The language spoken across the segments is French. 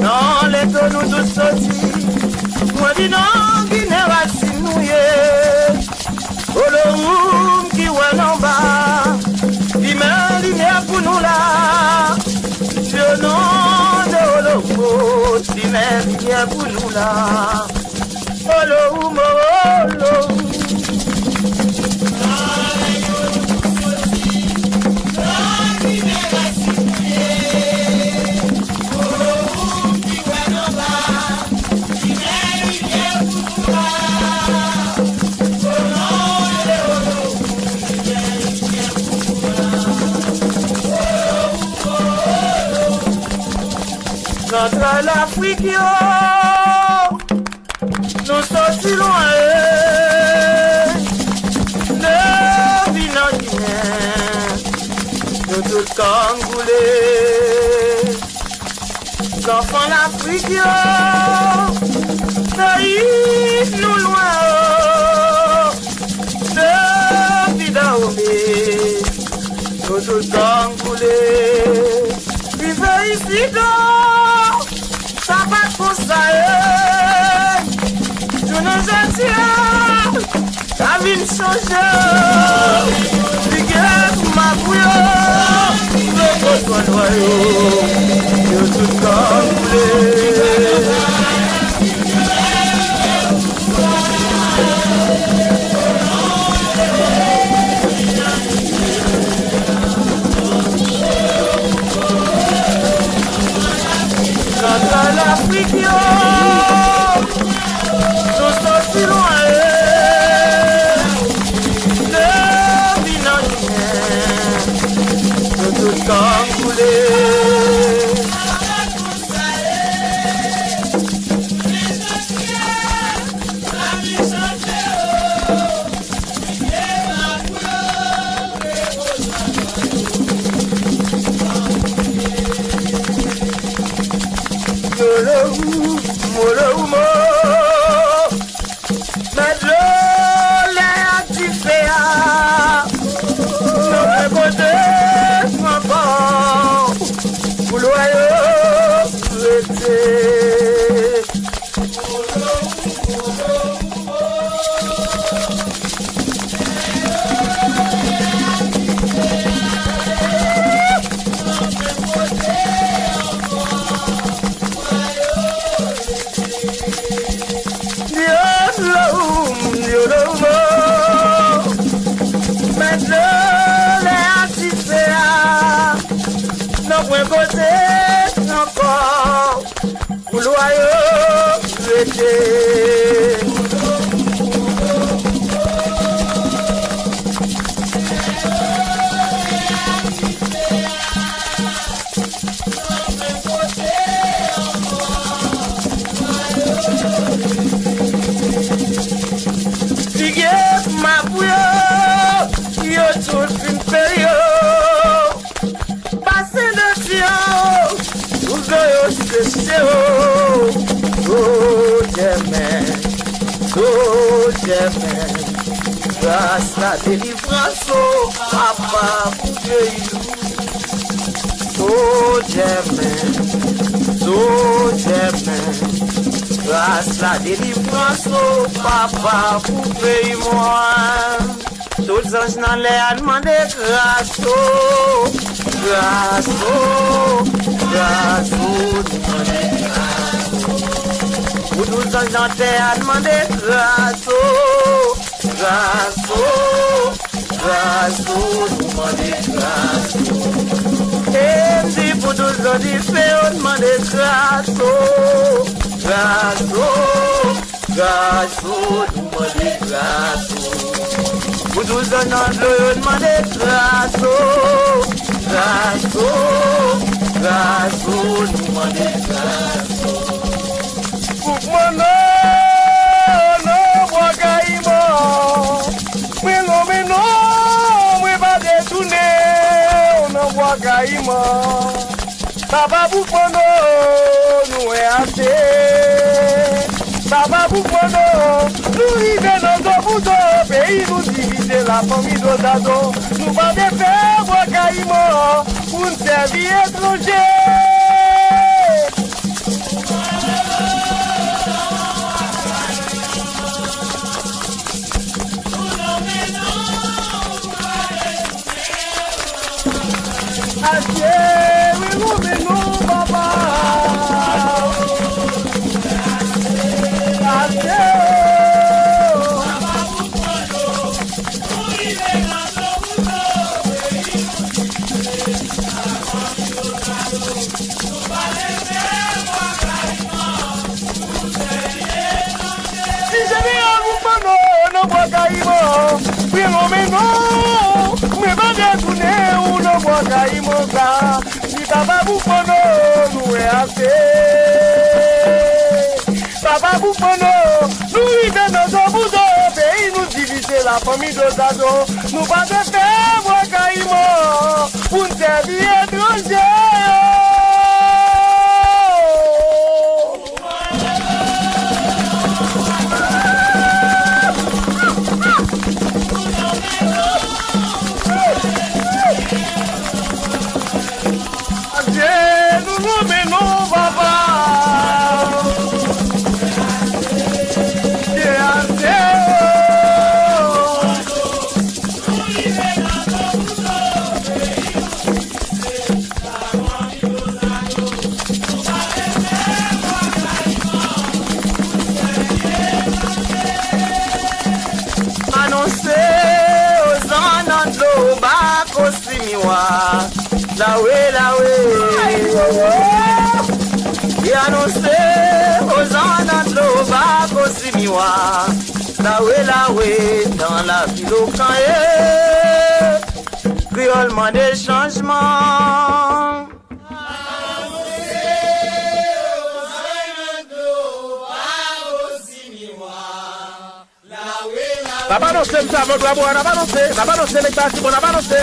Non, les deux nous tous sortis. Moi dis non, qui n'est pas si nouillé. Oh le roum qui ouè en bas. Qui met lumière pour nous là. Je non de Olomo. Qui met lumière pour nous là. Oh le roum, oh le roum. Notre l'Afrique, nous sortis loin de Guinée, nous tout Congolais, enfants l'Afrique, pays nous loin de Dahomey, nous tout Congolais, vivez ici ça va pour ça, je ne sais pas, ça vient changer, tu ma bouille, le besoin noyau, je tout comme l'Afrique, nous sortis loin de Guinée, nous tout Congolais. Grâce la délivrance au papa pour Dieu. Oh Germain, grâce la délivrance au papa pour payer moi. Tous les anges dans l'air demandé grâce au, grâce au, grâce au, demandé grâce au. Tous les anges dans l'air demandé grâce au. Graço, demande graço. Em tipo dos olhos feus, demande graço. Demande graço. O dos olhos feus, demande graço. Demande graço. Baba Bukono, nous est assez. Baba Bukono, nous vivons dans notre pays, nous diviser la famille d'Odazo. Nous pas de faire Wakaïmo pour nous servir étranger. non, mais pas de tourner ou le bois caïmoka. Si papa Boufono nous est assez. Papa Boufono, nous vivons dans un bout de pays, nous diviser la famille de Zado. Nous pas de faire bois caïmo pour nous servir étranger. Et annoncer aux gens de l'Oba Kosimiwa, laoué, dans la ville au Kaye, criolement des changements. La balance, ça va la boire, la balance, les classes, on a balancé.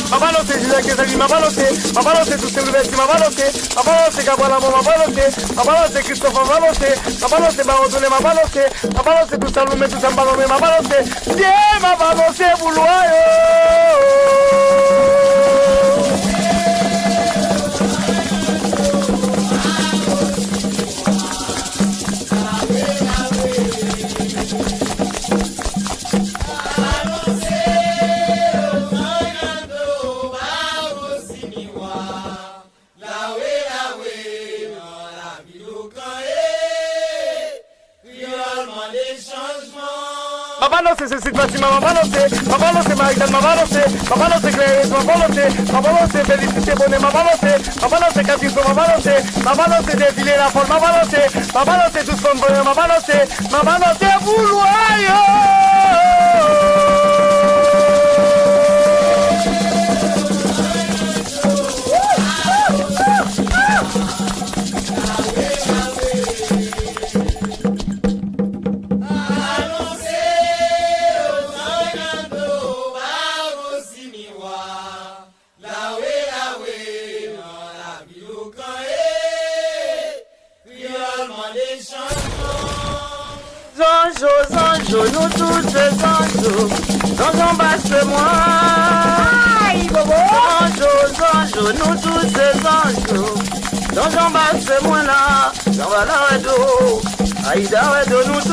Ma balance, je disais que ça dit ma balance, tout ce que ma balance, Gabola, ma balance, Christophe, ma balance, Barodone, ma balance, tout ça, nous met tout ça, ma balance, Dieu, ma balance, Boulogne. Ma balance, c'est cette fois-ci, ma balance, Marie-Jeanne, ma balance, Claire, ma balance, Félicité Bonnet, ma balance, Catherine, ma balance, Défilé la folle, ma balance, tout ce qu'on veut, ma balance, Boulogne. Zanjo, nous tous ces zanjo, zanjo basse-moi. Aïe, bobo. Zanjo, nous tous ces zanjo, zanjo basse-moi là. Zanjo, aïe, nous tous.